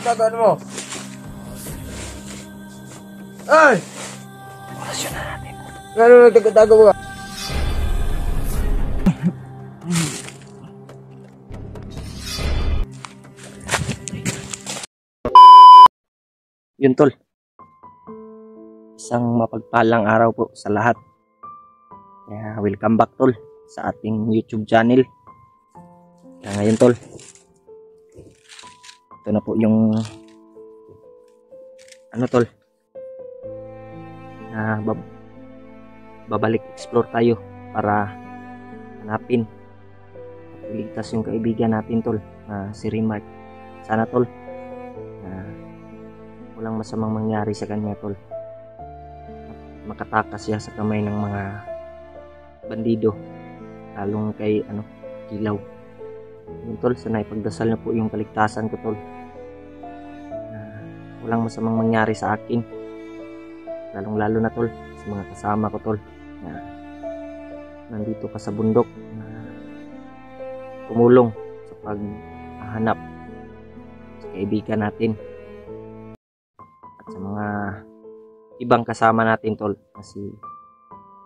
ginagawa mo? Ay! Orasyon na natin. Ano nagtatago ka? Yun tol. Isang mapagpalang araw po sa lahat. Kaya welcome back tol sa ating YouTube channel. Kaya ngayon tol, ito na po yung ano tol, na babalik explore tayo para hanapin at iligtas yung kaibigan natin tol na si Remark. Sana tol na walang masamang mangyari sa kanya tol, at makatakas siya sa kamay ng mga bandido, lalong kay Kilaw. Yun tol, sana ipagdasal na po yung kaligtasan ko tol, walang masamang mangyari sa akin, lalong lalo na tol sa mga kasama ko tol na nandito pa sa bundok na tumulong sa paghahanap sa kaibigan natin, at sa mga ibang kasama natin tol na si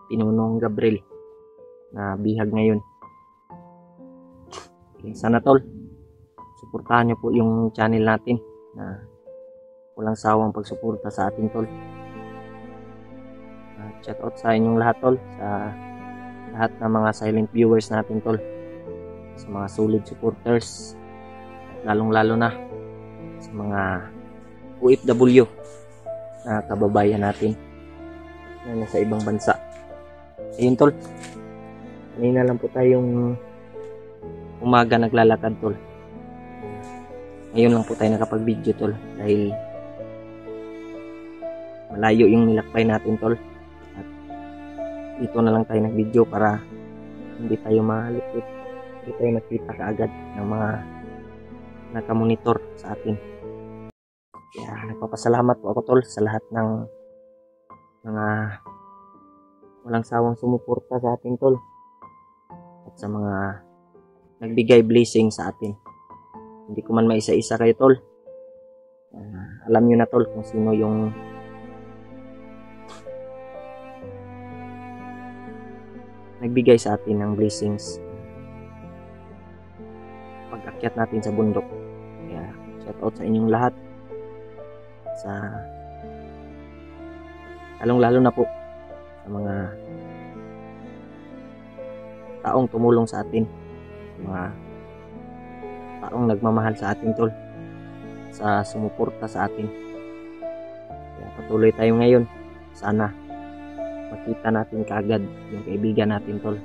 Pinunong Gabriel na bihag ngayon. Sana tol, suportahan nyo po yung channel natin na walang sawang pagsuporta sa ating tol. Shout out sa inyong lahat tol, sa lahat ng mga silent viewers natin tol, sa mga solid supporters, lalong lalo na sa mga OFW na kababayan natin na nasa ibang bansa. Ayun tol, kanina lang po tayong umaga naglalakad tol. Ngayon lang po tayo nakapag-video tol dahil malayo yung nilakbay natin tol, at dito na lang tayo nag-video para hindi tayo malupit, hindi tayo nakita kaagad ng mga nakamonitor sa atin. Kaya nagpapasalamat po ako tol sa lahat ng mga walang sawang sumuporta sa atin tol, at sa mga nagbigay blessing sa atin. Hindi ko man maisa-isa kayo tol. Alam nyo na tol kung sino yung nagbigay sa atin ng blessings pag-akyat natin sa bundok. Kaya shout out sa inyong lahat, sa lalong-lalo na po sa mga taong tumulong sa atin, mga taong nagmamahal sa atin tol, sa sumuporta sa atin. Kaya patuloy tayo ngayon. Sana makita natin kaagad yung kaibigan natin tol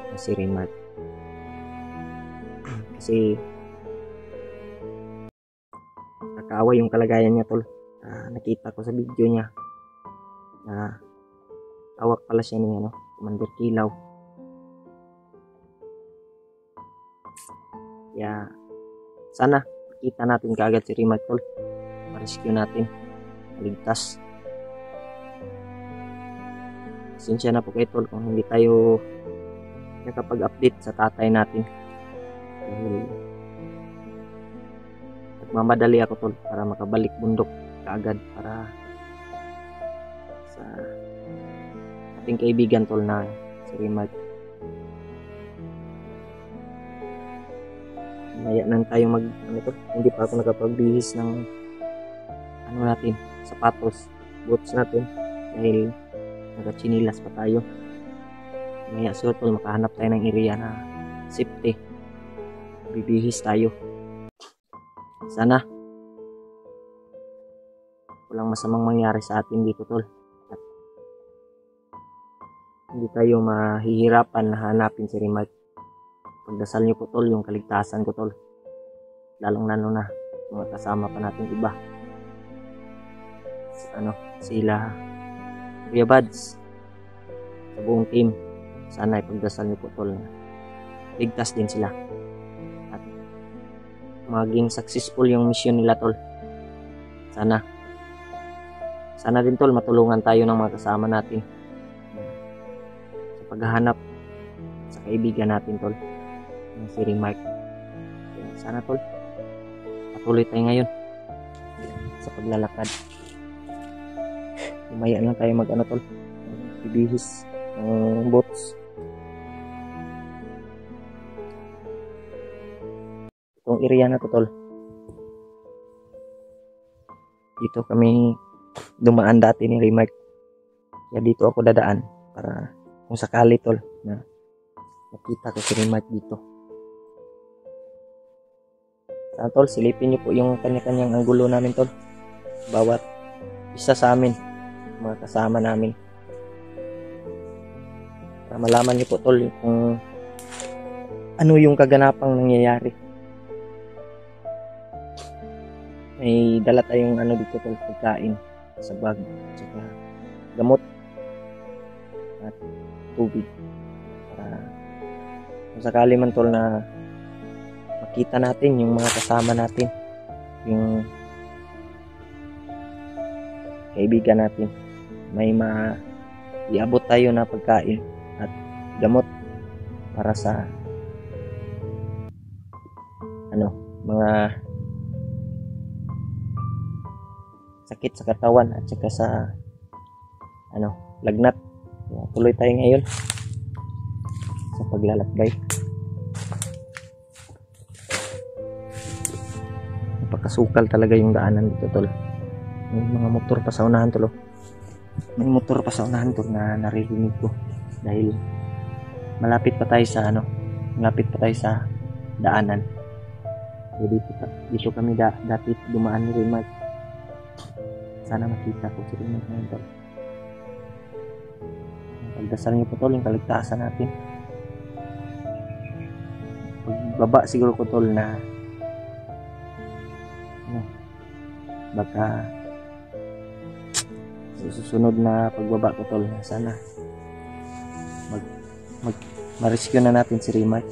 na si Remark. Kasi nakaawa yung kalagayan niya tol. Nakita ko sa video niya na tawag pala siya ni Commander Kilaw. Kaya sana makita natin kaagad si Remark tol, ma-rescue natin, maligtas. Pasensya na po kayo tol kung hindi tayo nakapag-update sa tatay natin, dahil nagmamadali ako tol para makabalik bundok kaagad para sa ating kaibigan tol na si Remark. Maya nang tayo hindi pa ako nakapagbihis ng natin, sapatos, boots natin, dahil nagachinilas pa tayo. Maya so tol, makahanap tayo ng area na safety, bibihis tayo. Sana walang masamang mangyari sa atin dito tol, at hindi tayo mahihirapan na hanapin si Remark. Pagdasal niyo po tol yung kaligtasan ko tol, lalong lalo na mga kasama pa natin iba, sila Kuya Bads, sa buong team. Sana ipagdasal niyo po tol na ligtas din sila at maging successful yung mission nila tol. Sana din tol matulungan tayo ng mga kasama natin sa paghahanap sa kaibigan natin tol, si Remark. Sana tol, patuloy tayo ngayon sa paglalakad. Lumaya lang tayo mag tol, bibihis ng boots. Itong area na to tol, dito kami dumaan dati ni Remark, kaya dito ako dadaan para kung sakali tol na makita ko si Remark dito. Tol, silipin niyo po yung kanya-kanyang anggulo namin tol, bawat isa sa amin, mga kasama namin, para malaman niyo po tol kung ano yung kaganapang nangyayari. May dala tayong dito tol, pagkain sa bag, tsaka gamot at tubig, para kung sakali man tol na makita natin yung mga kasama natin, yung kaibigan natin, may iabot tayo na pagkain at gamot para sa mga sakit sa katawan at saka sa lagnat. Kaya tuloy tayo ngayon sa paglalakbay. Napakasukal talaga yung daanan dito tol. May mga motor pa sa unahan tol. May motor pa sa unahan tol na naririnig ko, dahil malapit pa tayo sa daanan. So, dito kami dati dumaan ni Remark. Sana makita ko si Remark ngayon tol. Pagdasal niyo po tol yung kaligtasan natin. Pagbaba siguro ko tol na baka susunod na pagbaba ko tol, sana ma-rescue na natin si Remark.